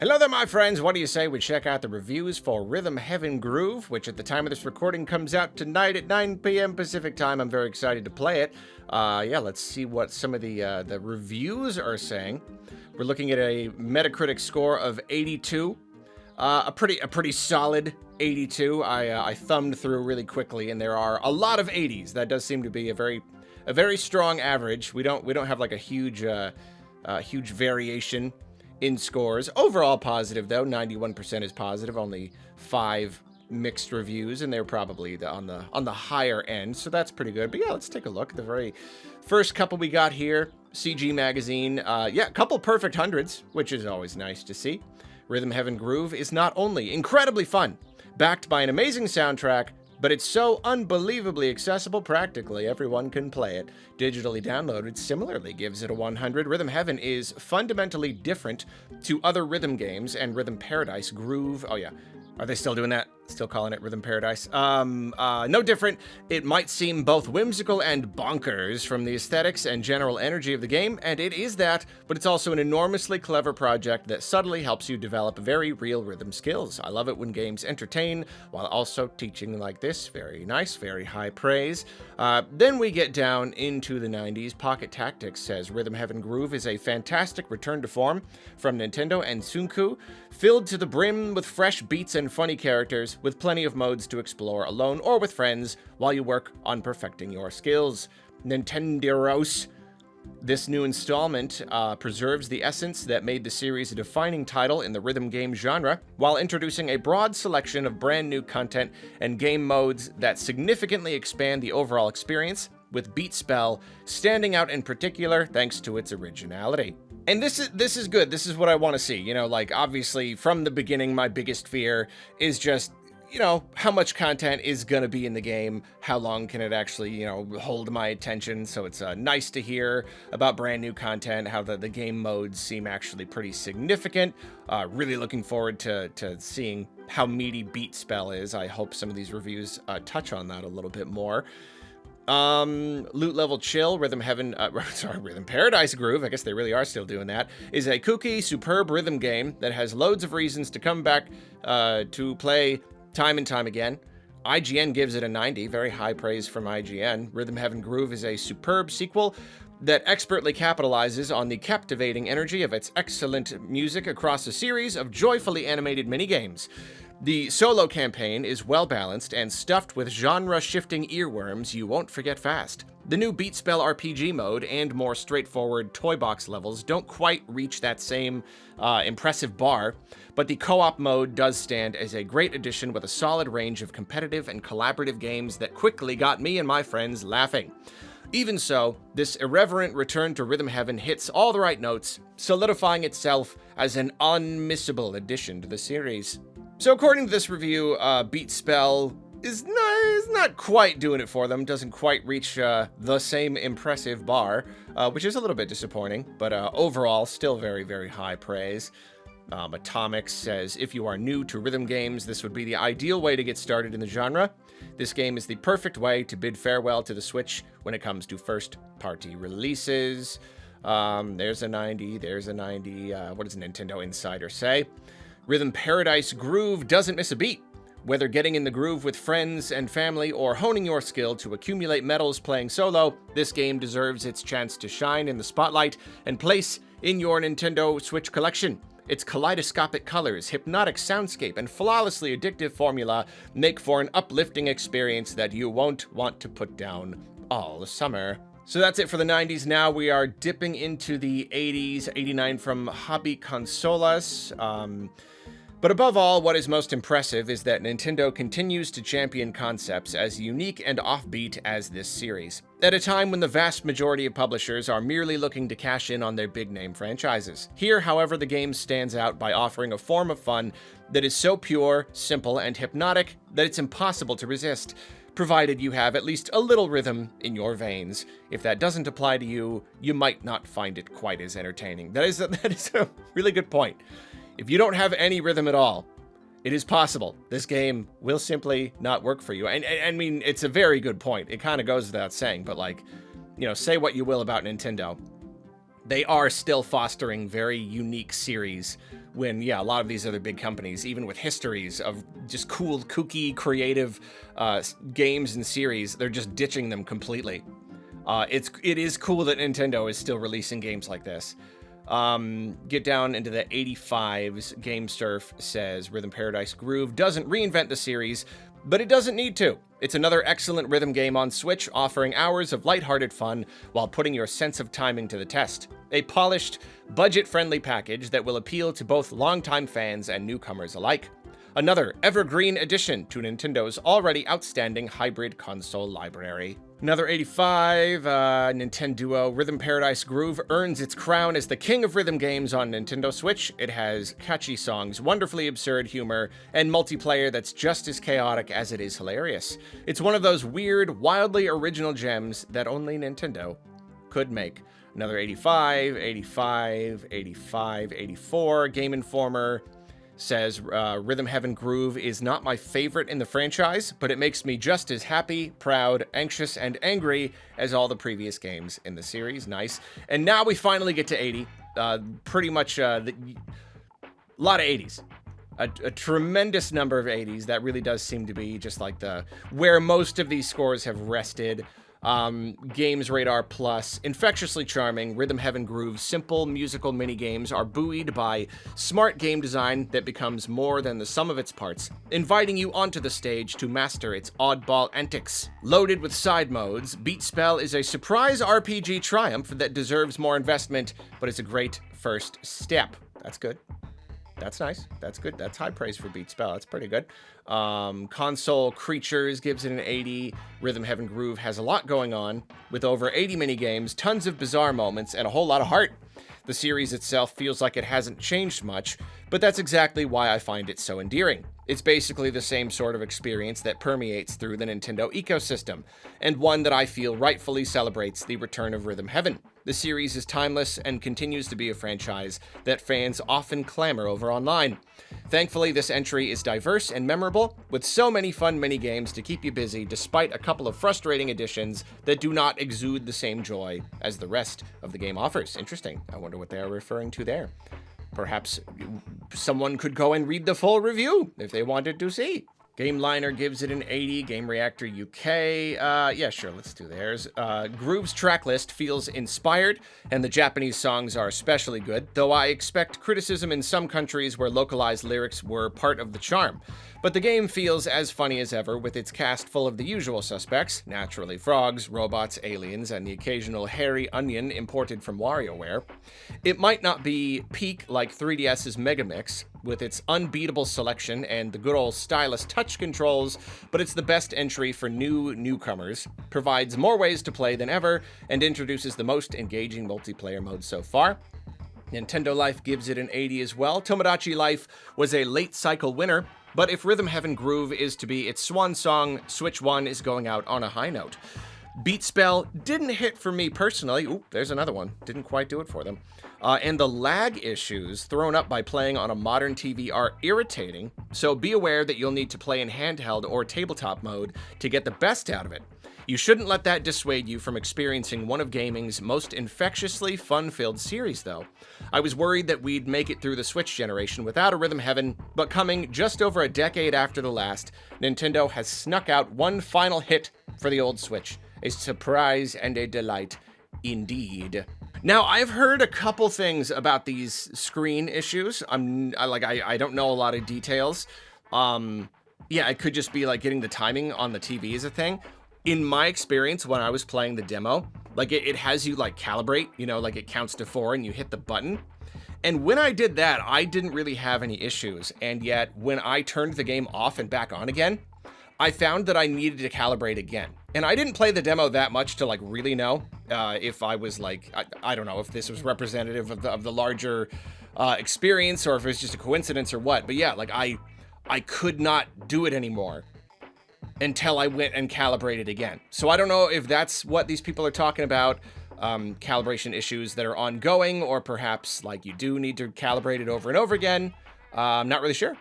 Hello there, my friends. What do you say we check out the reviews for Rhythm Heaven Groove, which at the time of this recording comes out tonight at 9 p.m. Pacific time. I'm very excited to play it. Let's see what some of the reviews are saying. We're looking at a Metacritic score of 82. A pretty solid 82. I thumbed through really quickly, and there are a lot of 80s. That does seem to be a very strong average. We don't have like a huge variation in scores. Overall positive, though. 91% is positive. Only 5 mixed reviews, and they're probably on the higher end, so that's pretty good. But yeah, let's take a look at the very first couple we got here. CG Magazine, a couple perfect hundreds, which is always nice to see. Rhythm Heaven Groove is not only incredibly fun, backed by an amazing soundtrack, but it's so unbelievably accessible, practically everyone can play it. Digitally downloaded similarly gives it a 100. Rhythm Heaven is fundamentally different to other rhythm games, and Rhythm Paradise Groove, oh yeah, are they still doing that? Still calling it Rhythm Paradise? No different. It might seem both whimsical and bonkers from the aesthetics and general energy of the game, and it is that, but it's also an enormously clever project that subtly helps you develop very real rhythm skills. I love it when games entertain while also teaching like this. Very nice, very high praise. Then we get down into the 90s. Pocket Tactics says Rhythm Heaven Groove is a fantastic return to form from Nintendo and Sunku, filled to the brim with fresh beats and funny characters, with plenty of modes to explore alone or with friends while you work on perfecting your skills. Nintenderos. This new installment preserves the essence that made the series a defining title in the rhythm game genre, while introducing a broad selection of brand new content and game modes that significantly expand the overall experience, with Beat Spell standing out in particular thanks to its originality. And this is good. This is what I want to see. You know, like, obviously, from the beginning, my biggest fear is just, you know, how much content is going to be in the game, how long can it actually, you know, hold my attention. So it's nice to hear about brand new content, how the game modes seem actually pretty significant. Really looking forward to seeing how meaty Beat Spell is. I hope some of these reviews touch on that a little bit more. Loot Level Chill, Rhythm Paradise Groove, I guess they really are still doing that, is a kooky, superb rhythm game that has loads of reasons to come back to play time and time again. IGN gives it a 90, very high praise from IGN. Rhythm Heaven Groove is a superb sequel that expertly capitalizes on the captivating energy of its excellent music across a series of joyfully animated minigames. The solo campaign is well-balanced and stuffed with genre-shifting earworms you won't forget fast. The new Beat Spell RPG mode and more straightforward toy box levels don't quite reach that same impressive bar, but the co-op mode does stand as a great addition with a solid range of competitive and collaborative games that quickly got me and my friends laughing. Even so, this irreverent return to Rhythm Heaven hits all the right notes, solidifying itself as an unmissable addition to the series. So according to this review, Beat Spell is not quite doing it for them, doesn't quite reach the same impressive bar, which is a little bit disappointing, but overall, still very, very high praise. Atomics says, if you are new to rhythm games, this would be the ideal way to get started in the genre. This game is the perfect way to bid farewell to the Switch when it comes to first-party releases. There's a 90, there's a 90. What does Nintendo Insider say? Rhythm Paradise Groove doesn't miss a beat. Whether getting in the groove with friends and family or honing your skill to accumulate medals playing solo, this game deserves its chance to shine in the spotlight and place in your Nintendo Switch collection. Its kaleidoscopic colors, hypnotic soundscape, and flawlessly addictive formula make for an uplifting experience that you won't want to put down all summer. So that's it for the 90s. Now we are dipping into the 80s, 89 from Hobby Consolas. But above all, what is most impressive is that Nintendo continues to champion concepts as unique and offbeat as this series, at a time when the vast majority of publishers are merely looking to cash in on their big-name franchises. Here, however, the game stands out by offering a form of fun that is so pure, simple, and hypnotic that it's impossible to resist, provided you have at least a little rhythm in your veins. If that doesn't apply to you, you might not find it quite as entertaining. That is a really good point. If you don't have any rhythm at all, it is possible this game will simply not work for you. And I mean, it's a very good point. It kind of goes without saying, but like, you know, say what you will about Nintendo. They are still fostering very unique series when, yeah, a lot of these other big companies, even with histories of just cool, kooky, creative games and series, they're just ditching them completely. It is cool that Nintendo is still releasing games like this. Get down into the 85s. GameSurf says Rhythm Paradise Groove doesn't reinvent the series, but it doesn't need to. It's another excellent rhythm game on Switch, offering hours of lighthearted fun while putting your sense of timing to the test. A polished, budget-friendly package that will appeal to both longtime fans and newcomers alike. Another evergreen addition to Nintendo's already outstanding hybrid console library. Another 85, Nintendo Rhythm Paradise Groove earns its crown as the king of rhythm games on Nintendo Switch. It has catchy songs, wonderfully absurd humor, and multiplayer that's just as chaotic as it is hilarious. It's one of those weird, wildly original gems that only Nintendo could make. Another 85, 85, 85, 84, Game Informer says Rhythm Heaven Groove is not my favorite in the franchise, but it makes me just as happy, proud, anxious, and angry as all the previous games in the series. Nice. And now we finally get to 80. Pretty much a lot of 80s. A tremendous number of 80s. That really does seem to be just like where most of these scores have rested. Games Radar Plus, infectiously charming, Rhythm Heaven Groove's simple musical mini-games are buoyed by smart game design that becomes more than the sum of its parts, inviting you onto the stage to master its oddball antics. Loaded with side modes, Beat Spell is a surprise RPG triumph that deserves more investment, but it's a great first step. That's good. That's nice. That's good. That's high praise for Beat Spell. That's pretty good. Console Creatures gives it an 80. Rhythm Heaven Groove has a lot going on, with over 80 mini-games, tons of bizarre moments, and a whole lot of heart. The series itself feels like it hasn't changed much, but that's exactly why I find it so endearing. It's basically the same sort of experience that permeates through the Nintendo ecosystem, and one that I feel rightfully celebrates the return of Rhythm Heaven. The series is timeless and continues to be a franchise that fans often clamor over online. Thankfully, this entry is diverse and memorable, with so many fun mini-games to keep you busy despite a couple of frustrating additions that do not exude the same joy as the rest of the game offers. Interesting. I wonder what they are referring to there. Perhaps someone could go and read the full review if they wanted to see. GameLiner gives it an 80. Game Reactor UK, yeah, sure, let's do theirs. Groove's tracklist feels inspired, and the Japanese songs are especially good, though I expect criticism in some countries where localized lyrics were part of the charm. But the game feels as funny as ever, with its cast full of the usual suspects, naturally frogs, robots, aliens, and the occasional hairy onion imported from WarioWare. It might not be peak like 3DS's Megamix, with its unbeatable selection and the good old stylus touch controls, but it's the best entry for newcomers, provides more ways to play than ever, and introduces the most engaging multiplayer mode so far. Nintendo Life gives it an 80 as well. Tomodachi Life was a late cycle winner, but if Rhythm Heaven Groove is to be its swan song, Switch 1 is going out on a high note. Beat Spell didn't hit for me personally. Oop, there's another one. Didn't quite do it for them. And the lag issues thrown up by playing on a modern TV are irritating, so be aware that you'll need to play in handheld or tabletop mode to get the best out of it. You shouldn't let that dissuade you from experiencing one of gaming's most infectiously fun-filled series, though. I was worried that we'd make it through the Switch generation without a Rhythm Heaven, but coming just over a decade after the last, Nintendo has snuck out one final hit for the old Switch. A surprise and a delight, indeed. Now, I've heard a couple things about these screen issues. I don't know a lot of details. Yeah, it could just be like getting the timing on the TV is a thing. In my experience, when I was playing the demo, like it has you like calibrate, you know, like it counts to 4 and you hit the button. And when I did that, I didn't really have any issues. And yet, when I turned the game off and back on again, I found that I needed to calibrate again. And I didn't play the demo that much to like really know if I was like, I don't know if this was representative of the larger experience or if it was just a coincidence or what. But yeah, like I could not do it anymore until I went and calibrated again. So I don't know if that's what these people are talking about, calibration issues that are ongoing, or perhaps like you do need to calibrate it over and over again. I'm not really sure.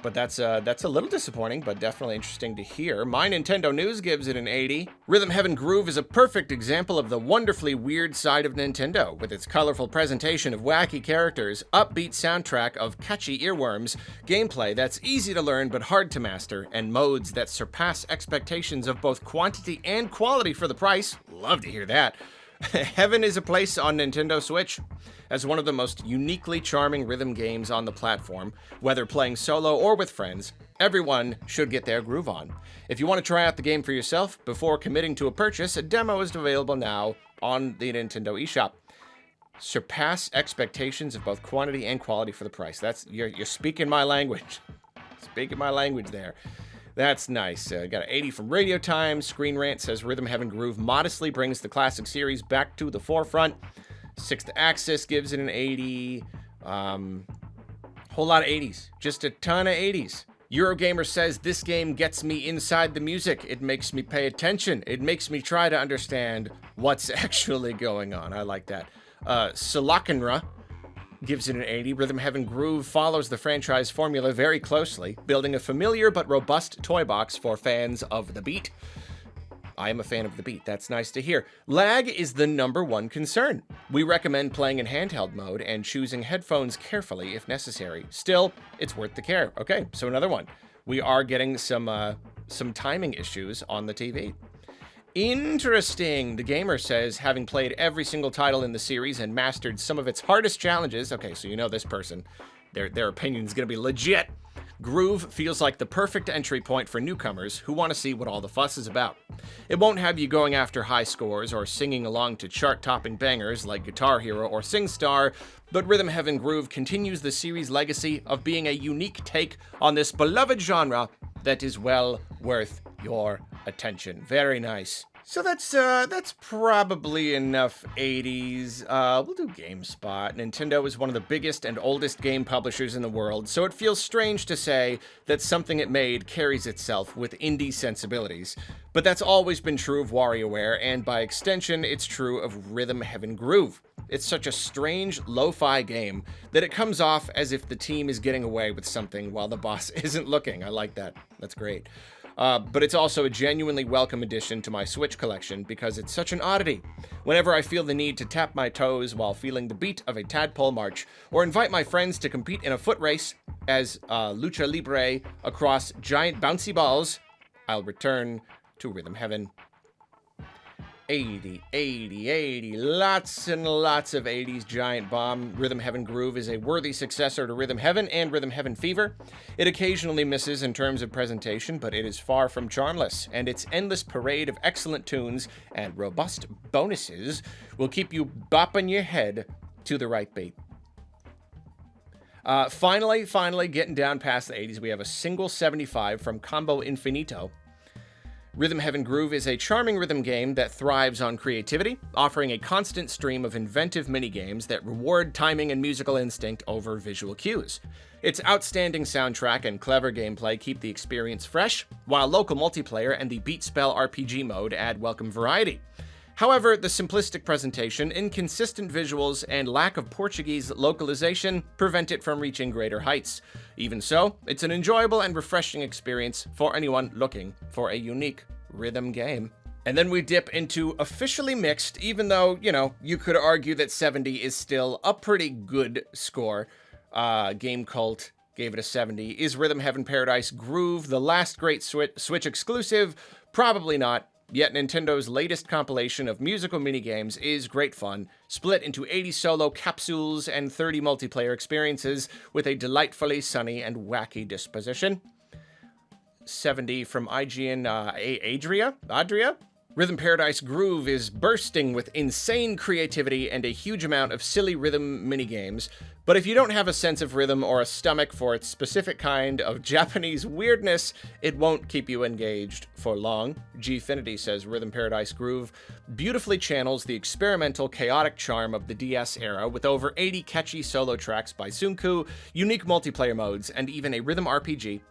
But that's a little disappointing, but definitely interesting to hear. My Nintendo News gives it an 80. Rhythm Heaven Groove is a perfect example of the wonderfully weird side of Nintendo, with its colorful presentation of wacky characters, upbeat soundtrack of catchy earworms, gameplay that's easy to learn but hard to master, and modes that surpass expectations of both quantity and quality for the price. Love to hear that. Heaven is a place on Nintendo Switch. As one of the most uniquely charming rhythm games on the platform, whether playing solo or with friends, everyone should get their groove on. If you want to try out the game for yourself before committing to a purchase, a demo is available now on the Nintendo eShop. Surpass expectations of both quantity and quality for the price. You're speaking my language. Speaking my language there. That's nice. Got an 80 from Radio Time. Screen Rant says Rhythm Heaven Groove modestly brings the classic series back to the forefront. Sixth Axis gives it an 80. Whole lot of 80s. Just a ton of 80s. Eurogamer says this game gets me inside the music. It makes me pay attention. It makes me try to understand what's actually going on. I like that. Solakenra gives it an 80. Rhythm Heaven Groove follows the franchise formula very closely, building a familiar but robust toy box for fans of the beat. I am a fan of the beat. That's nice to hear. Lag is the #1 concern. We recommend playing in handheld mode and choosing headphones carefully if necessary. Still, it's worth the care. Okay, so another one. We are getting some timing issues on the TV. Interesting. The Gamer says, having played every single title in the series and mastered some of its hardest challenges. Okay, so you know this person. Their opinion's gonna be legit. Groove feels like the perfect entry point for newcomers who want to see what all the fuss is about. It won't have you going after high scores or singing along to chart-topping bangers like Guitar Hero or SingStar, but Rhythm Heaven Groove continues the series' legacy of being a unique take on this beloved genre that is well worth your attention. Very nice. So that's probably enough 80s. We'll do GameSpot. Nintendo is one of the biggest and oldest game publishers in the world, so it feels strange to say that something it made carries itself with indie sensibilities. But that's always been true of WarioWare, and by extension, it's true of Rhythm Heaven Groove. It's such a strange, lo-fi game that it comes off as if the team is getting away with something while the boss isn't looking. I like that. That's great. But it's also a genuinely welcome addition to my Switch collection because it's such an oddity. Whenever I feel the need to tap my toes while feeling the beat of a tadpole march, or invite my friends to compete in a foot race as Lucha Libre across giant bouncy balls, I'll return to Rhythm Heaven. 80, 80, 80, lots and lots of 80s giant bomb. Rhythm Heaven Groove is a worthy successor to Rhythm Heaven and Rhythm Heaven Fever. It occasionally misses in terms of presentation, but it is far from charmless, and its endless parade of excellent tunes and robust bonuses will keep you bopping your head to the right beat. Finally, getting down past the 80s, we have a single 75 from Combo Infinito. Rhythm Heaven Groove is a charming rhythm game that thrives on creativity, offering a constant stream of inventive minigames that reward timing and musical instinct over visual cues. Its outstanding soundtrack and clever gameplay keep the experience fresh, while local multiplayer and the Beat Spell RPG mode add welcome variety. However, the simplistic presentation, inconsistent visuals, and lack of Portuguese localization prevent it from reaching greater heights. Even so, it's an enjoyable and refreshing experience for anyone looking for a unique rhythm game. And then we dip into officially mixed, even though, you could argue that 70 is still a pretty good score. Game Cult gave it a 70. Is Rhythm Heaven Paradise Groove the last great Switch exclusive? Probably not. Yet Nintendo's latest compilation of musical minigames is great fun, split into 80 solo capsules and 30 multiplayer experiences with a delightfully sunny and wacky disposition. 70 from IGN Adria? Rhythm Paradise Groove is bursting with insane creativity and a huge amount of silly rhythm minigames, but if you don't have a sense of rhythm or a stomach for its specific kind of Japanese weirdness, it won't keep you engaged for long. Gfinity says Rhythm Paradise Groove beautifully channels the experimental, chaotic charm of the DS era with over 80 catchy solo tracks by Sunku, unique multiplayer modes, and even a rhythm RPG.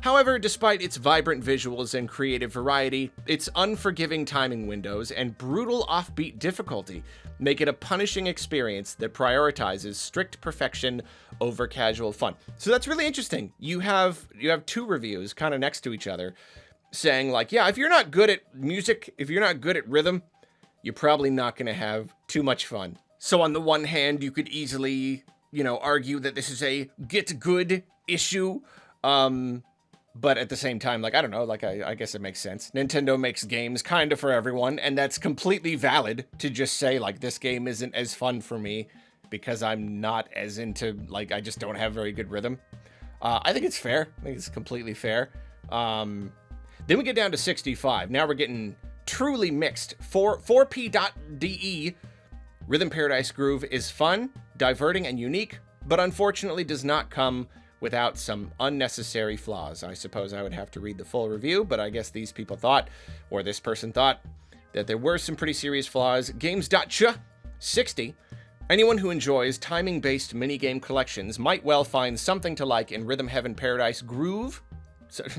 However, despite its vibrant visuals and creative variety, its unforgiving timing windows and brutal offbeat difficulty make it a punishing experience that prioritizes strict perfection over casual fun. So that's really interesting. You have two reviews kind of next to each other saying like, yeah, if you're not good at music, if you're not good at rhythm, you're probably not going to have too much fun. So on the one hand, you could easily, argue that this is a get good issue. But at the same time, like, I don't know, like, I guess it makes sense. Nintendo makes games kind of for everyone, and that's completely valid to just say, like, this game isn't as fun for me because I'm not as into, like, I just don't have very good rhythm. I think it's fair. I think it's completely fair. Then we get down to 65. Now we're getting truly mixed. 4P.de, Rhythm Paradise Groove is fun, diverting, and unique, but unfortunately does not come without some unnecessary flaws. I suppose I would have to read the full review, but I guess these people thought, or this person thought, that there were some pretty serious flaws. Games.ch, 60. Anyone who enjoys timing-based minigame collections might well find something to like in Rhythm Paradise Groove.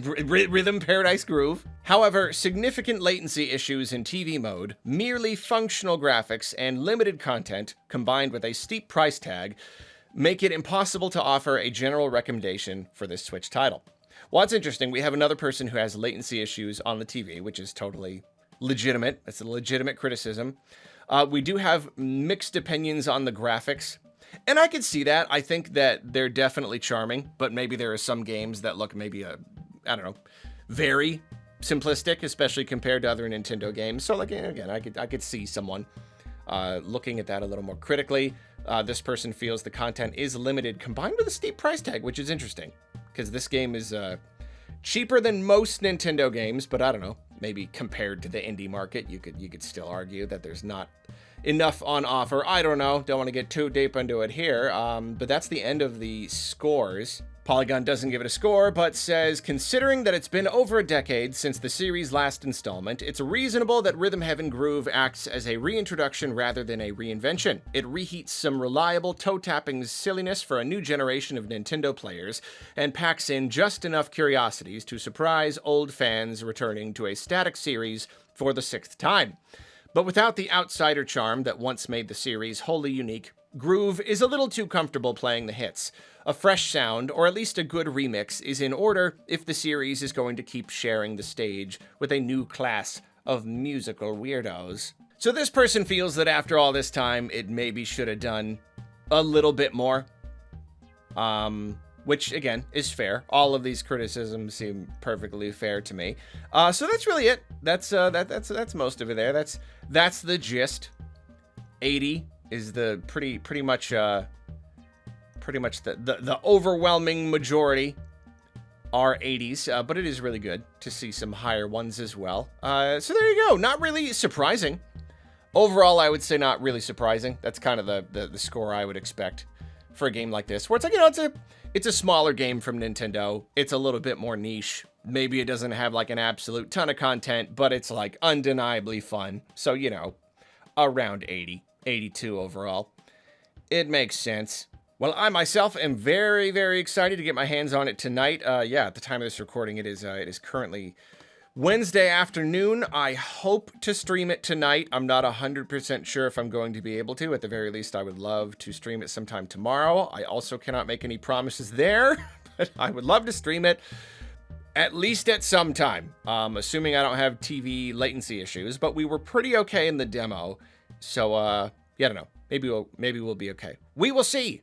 Rhythm Paradise Groove. However, significant latency issues in TV mode, merely functional graphics, and limited content, combined with a steep price tag, make it impossible to offer a general recommendation for this Switch title. Well, it's interesting. We have another person who has latency issues on the TV, which is totally legitimate. It's a legitimate criticism. We do have mixed opinions on the graphics, and I can see that. I think that they're definitely charming, but maybe there are some games that look maybe, very simplistic, especially compared to other Nintendo games. So, like, again, I could see someone looking at that a little more critically. This person feels the content is limited, combined with a steep price tag, which is interesting, because this game is cheaper than most Nintendo games, but I don't know, maybe compared to the indie market, you could still argue that there's not enough on offer. I don't know, don't want to get too deep into it here, but that's the end of the scores. Polygon doesn't give it a score, but says, considering that it's been over a decade since the series' last installment, it's reasonable that Rhythm Heaven Groove acts as a reintroduction rather than a reinvention. It reheats some reliable toe-tapping silliness for a new generation of Nintendo players, and packs in just enough curiosities to surprise old fans returning to a static series for the sixth time. But without the outsider charm that once made the series wholly unique, Groove is a little too comfortable playing the hits. A fresh sound, or at least a good remix, is in order if the series is going to keep sharing the stage with a new class of musical weirdos. So this person feels that after all this time, it maybe should have done a little bit more. Which, again, is fair. All of these criticisms seem perfectly fair to me. So that's really it. That's most of it there. That's the gist. 80 is the pretty much the overwhelming majority are 80s, but it is really good to see some higher ones as well. So there you go. Not really surprising. Overall, I would say not really surprising. That's kind of the score I would expect for a game like this, where it's like, it's a smaller game from Nintendo. It's a little bit more niche. Maybe it doesn't have like an absolute ton of content, but it's like undeniably fun. So, around 80, 82 overall. It makes sense. Well, I myself am very, very excited to get my hands on it tonight. At the time of this recording, it is currently Wednesday afternoon. I hope to stream it tonight. I'm not 100% sure if I'm going to be able to. At the very least, I would love to stream it sometime tomorrow. I also cannot make any promises there, but I would love to stream it at least at some time, assuming I don't have TV latency issues. But we were pretty okay in the demo, so I don't know. Maybe we'll be okay. We will see.